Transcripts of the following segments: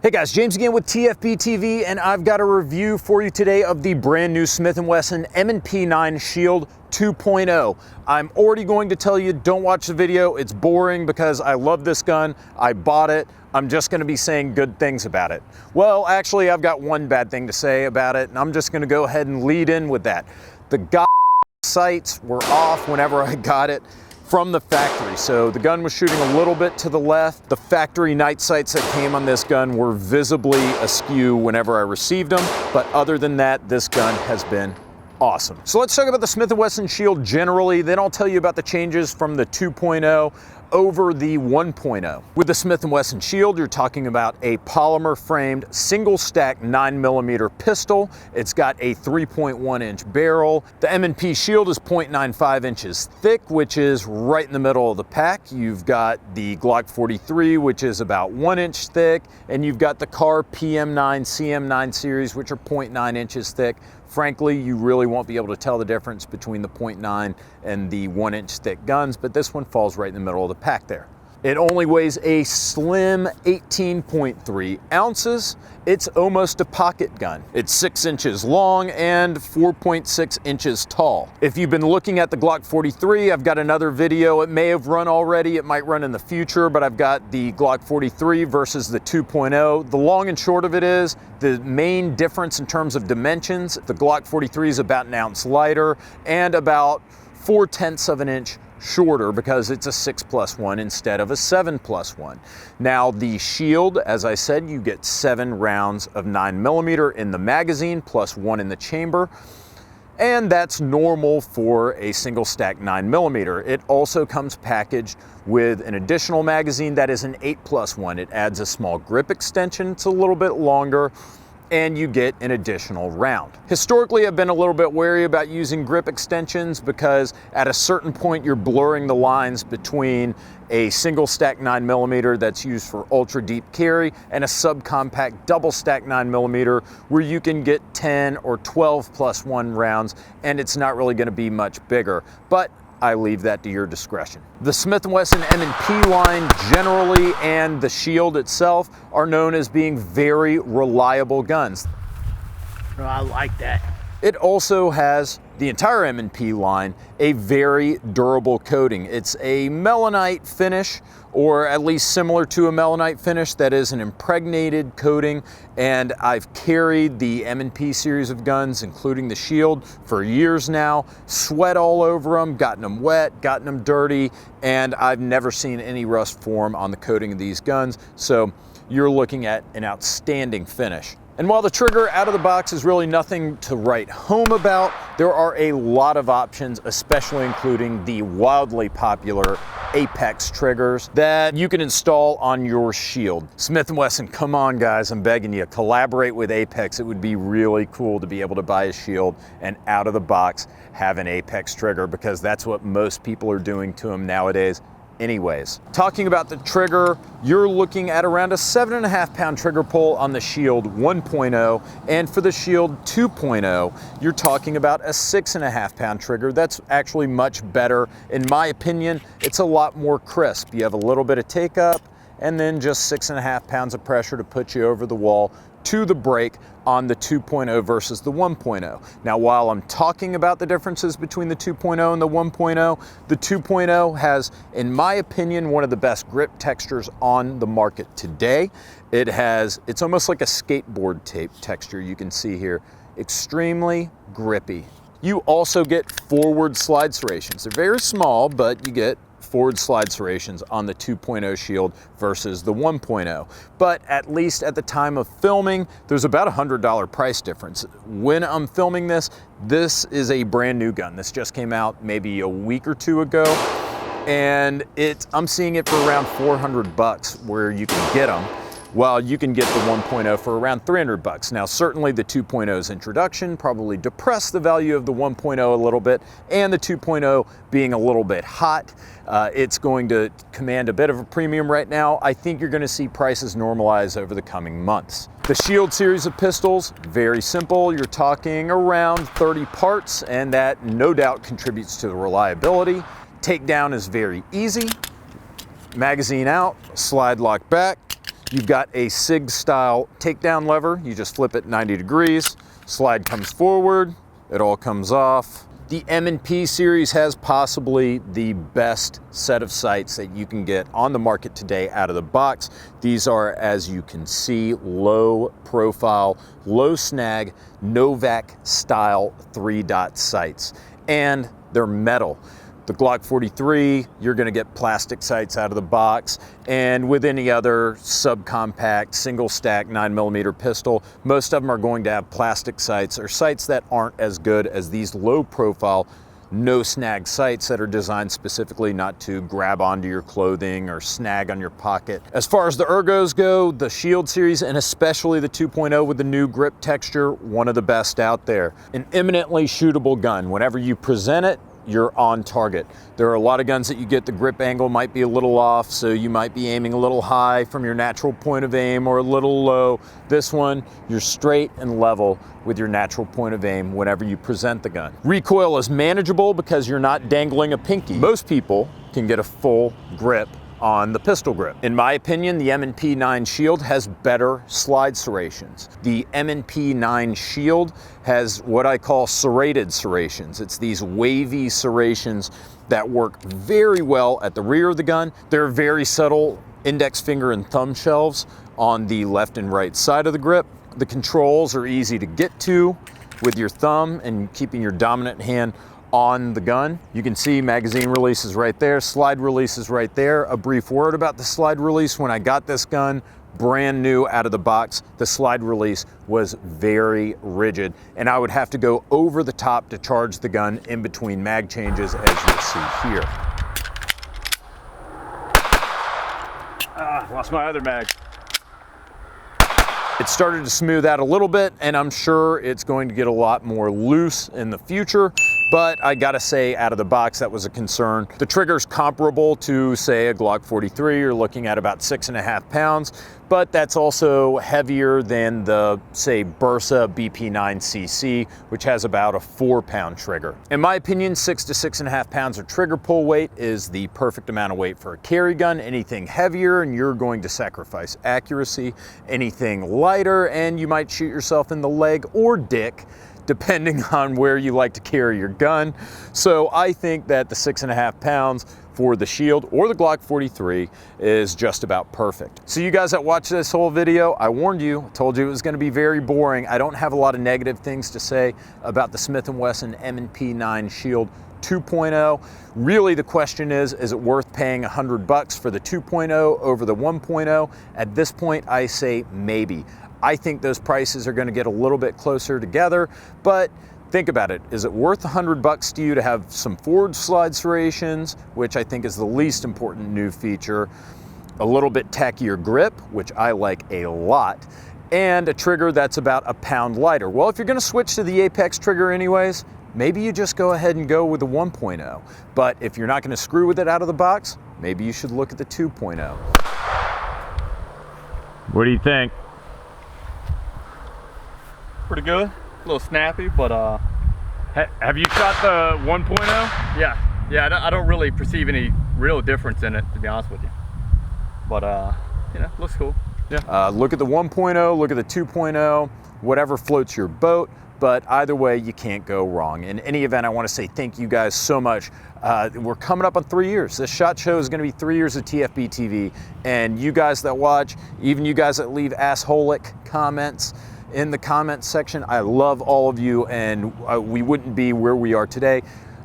Hey guys, James again with TFBTV, and I've got a review for you today of the brand new Smith Wesson M&P Shield 2.0. I'm already going to tell you, don't watch the video. It's boring because I love this gun. I bought it. I'm just going to be saying good things about it. Well, actually, I've got one bad thing to say about it, and I'm just going to go ahead and lead in with that. The sights were off whenever I got it from the factory. So the gun was shooting a little bit to the left. The factory night sights that came on this gun were visibly askew whenever I received them. But other than that, this gun has been awesome. So let's talk about the Smith Wesson Shield generally, then I'll tell you about the changes from the 2.0 over the 1.0. With the Smith Wesson Shield, you're talking about a polymer framed single stack 9mm pistol. It's got a 3.1 inch barrel. The M&P Shield is 0.95 inches thick, which is right in the middle of the pack. You've got the Glock 43, which is about 1 inch thick, and you've got the CAR PM9, CM9 series, which are 0.9 inches thick. Frankly, you really won't be able to tell the difference between the 0.9 and the 1 inch thick guns, but this one falls right in the middle of the pack there. It only weighs a slim 18.3 ounces. It's almost a pocket gun. It's 6 inches long and 4.6 inches tall. If you've been looking at the Glock 43, I've got another video. It may have run already, it might run in the future, but I've got the Glock 43 versus the 2.0. The long and short of it is, the main difference in terms of dimensions, the Glock 43 is about an ounce lighter and about 0.4 of an inch shorter because it's a 6+1 instead of a 7+1. Now the Shield, as I said, you get 7 rounds of 9mm in the magazine plus 1 in the chamber, and that's normal for a single stack 9mm. It also comes packaged with an additional magazine that is an 8+1. It adds a small grip extension. It's a little bit longer, and you get an additional round. Historically, I've been a little bit wary about using grip extensions because at a certain point you're blurring the lines between a single stack 9mm that's used for ultra deep carry and a subcompact double stack 9mm where you can get 10 or 12+1 rounds, and it's not really going to be much bigger. But I leave that to your discretion. The Smith Wesson M&P line generally and the Shield itself are known as being very reliable guns. Oh, I like that. It also has, the entire M&P line, a very durable coating. It's a melanite finish, or at least similar to a melanite finish that is an impregnated coating, and I've carried the M&P series of guns, including the Shield, for years now. Sweat all over them, gotten them wet, gotten them dirty, and I've never seen any rust form on the coating of these guns, so you're looking at an outstanding finish. And while the trigger out of the box is really nothing to write home about, there are a lot of options, especially including the wildly popular Apex triggers that you can install on your Shield. Smith & Wesson, come on guys, I'm begging you, collaborate with Apex. It would be really cool to be able to buy a Shield and out of the box have an Apex trigger, because that's what most people are doing to them nowadays. Anyways, talking about the trigger, you're looking at around a 7.5 pound trigger pull on the Shield 1.0, and for the Shield 2.0, you're talking about a 6.5 pound trigger. That's actually much better. In my opinion, it's a lot more crisp. You have a little bit of take up and then just 6.5 pounds of pressure to put you over the wall to the break on the 2.0 versus the 1.0. Now, while I'm talking about the differences between the 2.0 and the 1.0, the 2.0 has, in my opinion, one of the best grip textures on the market today. It's almost like a skateboard tape texture you can see here. Extremely grippy. You also get forward slide serrations. They're very small, but you get forward slide serrations on the 2.0 Shield versus the 1.0. But at least at the time of filming, there's about a $100 price difference. When I'm filming this, this is a brand new gun. This just came out maybe a week or two ago, and I'm seeing it for around 400 bucks where you can get them, while you can get the 1.0 for around 300 bucks. Now, certainly the 2.0's introduction probably depressed the value of the 1.0 a little bit, and the 2.0 being a little bit hot, it's going to command a bit of a premium right now. I think you're gonna see prices normalize over the coming months. The Shield series of pistols, very simple. You're talking around 30 parts, and that no doubt contributes to the reliability. Takedown is very easy. Magazine out, slide lock back. You've got a SIG style takedown lever. You just flip it 90 degrees, slide comes forward, it all comes off. The M&P series has possibly the best set of sights that you can get on the market today out of the box. These are, as you can see, low profile, low snag, Novak style 3-dot sights. And they're metal. The Glock 43, you're gonna get plastic sights out of the box, and with any other subcompact, single stack 9mm pistol, most of them are going to have plastic sights or sights that aren't as good as these low profile, no snag sights that are designed specifically not to grab onto your clothing or snag on your pocket. As far as the ergos go, the Shield series, and especially the 2.0 with the new grip texture, one of the best out there. An eminently shootable gun. Whenever you present it, you're on target. There are a lot of guns that you get the grip angle might be a little off, so you might be aiming a little high from your natural point of aim or a little low. This one, you're straight and level with your natural point of aim whenever you present the gun. Recoil is manageable because you're not dangling a pinky. Most people can get a full grip on the pistol grip. In my opinion, the M&P 9 Shield has better slide serrations. The M&P 9 Shield has what I call serrated serrations. It's these wavy serrations that work very well at the rear of the gun. They're very subtle index finger and thumb shelves on the left and right side of the grip. The controls are easy to get to with your thumb and keeping your dominant hand on the gun. You can see magazine releases right there, slide releases right there. A brief word about the slide release. When I got this gun, brand new out of the box, the slide release was very rigid, and I would have to go over the top to charge the gun in between mag changes, as you'll see here. Lost my other mag. It started to smooth out a little bit, and I'm sure it's going to get a lot more loose in the future. But I gotta say, out of the box, that was a concern. The trigger's comparable to, say, a Glock 43. You're looking at about 6.5 pounds, but that's also heavier than the, say, Bursa BP9cc, which has about a 4-pound trigger. In my opinion, 6 to 6.5 pounds of trigger pull weight is the perfect amount of weight for a carry gun. Anything heavier, and you're going to sacrifice accuracy. Anything lighter, and you might shoot yourself in the leg or dick, depending on where you like to carry your gun. So I think that the 6.5 pounds for the Shield or the Glock 43 is just about perfect. So you guys that watch this whole video, I warned you, told you it was gonna be very boring. I don't have a lot of negative things to say about the Smith & Wesson M&P 9 Shield 2.0. Really, the question is it worth paying $100 for the 2.0 over the 1.0? At this point, I say maybe. I think those prices are going to get a little bit closer together, but think about it. Is it worth $100 to you to have some forward slide serrations, which I think is the least important new feature, a little bit tackier grip, which I like a lot, and a trigger that's about a pound lighter? Well, if you're going to switch to the Apex trigger anyways, maybe you just go ahead and go with the 1.0. But if you're not going to screw with it out of the box, maybe you should look at the 2.0. What do you think? Pretty good, a little snappy, but Have you shot the 1.0? yeah, I don't really perceive any real difference in it, to be honest with you. But you know, looks cool. Yeah. Look at the 1.0, look at the 2.0, whatever floats your boat. But either way, you can't go wrong. In any event, I want to say thank you guys so much. We're coming up on 3 years. This SHOT Show is going to be 3 years of TFBTV. And you guys that watch, even you guys that leave assholic comments in the comments section, I love all of you, and we wouldn't be where we are today.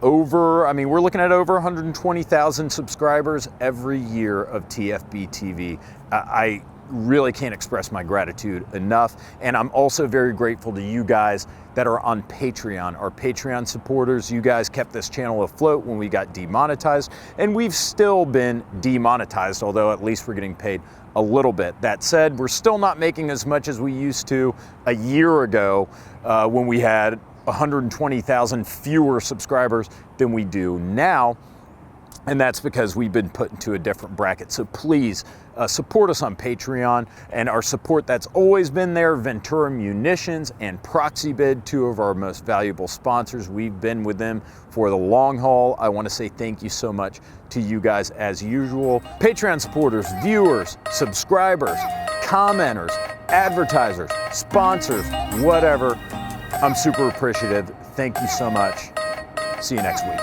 We're looking at over 120,000 subscribers every year of TFBTV. I really can't express my gratitude enough, and I'm also very grateful to you guys that are on Patreon. Our Patreon supporters, you guys kept this channel afloat when we got demonetized, and we've still been demonetized, although at least we're getting paid a little bit. That said, we're still not making as much as we used to a year ago when we had 120,000 fewer subscribers than we do now. And that's because we've been put into a different bracket. So please support us on Patreon, and our support that's always been there, Ventura Munitions and ProxyBid, two of our most valuable sponsors. We've been with them for the long haul. I want to say thank you so much to you guys as usual. Patreon supporters, viewers, subscribers, commenters, advertisers, sponsors, whatever. I'm super appreciative. Thank you so much. See you next week.